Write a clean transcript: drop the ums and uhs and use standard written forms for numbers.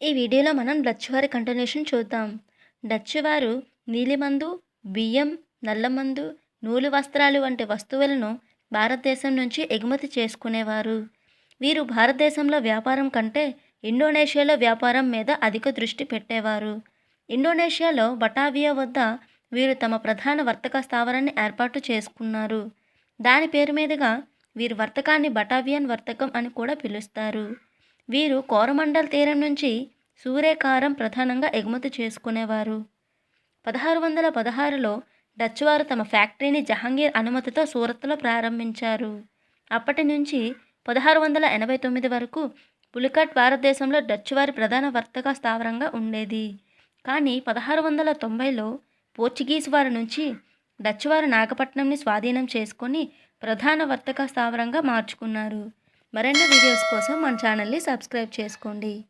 ఈ వీడియోలో మనం డచ్ వారి కంటిన్యూషన్ చూద్దాం. డచ్ వారు నీలిమందు, బియ్యం, నల్లమందు, నూలు వస్త్రాలు వంటి వస్తువులను భారతదేశం నుంచి ఎగుమతి చేసుకునేవారు. వీరు భారతదేశంలో వ్యాపారం కంటే ఇండోనేషియాలో వ్యాపారం మీద అధిక దృష్టి పెట్టేవారు. ఇండోనేషియాలో బటావియా వద్ద వీరు తమ ప్రధాన వర్తక స్థావరాన్ని ఏర్పాటు చేసుకున్నారు. దాని పేరు మీదుగా వీరు వర్తకాన్ని బటావియన్ వర్తకం అని కూడా పిలుస్తారు. వీరు కోరమండల్ తీరం నుంచి సూరేకారం ప్రధానంగా ఎగుమతి చేసుకునేవారు. 1616లో డచ్ వారు తమ ఫ్యాక్టరీని జహాంగీర్ అనుమతితో సూరత్లో ప్రారంభించారు. అప్పటి నుంచి 1689 వరకు పులికట్ భారతదేశంలో డచ్ వారి ప్రధాన వర్తక స్థావరంగా ఉండేది. కానీ 1690లో పోర్చుగీస్ వారి నుంచి డచ్ వారు నాగపట్నంని స్వాధీనం చేసుకొని ప్రధాన వర్తక స్థావరంగా మార్చుకున్నారు. మరిన్ని వీడియోస్ కోసం మన ఛానల్ని సబ్స్క్రైబ్ చేసుకోండి.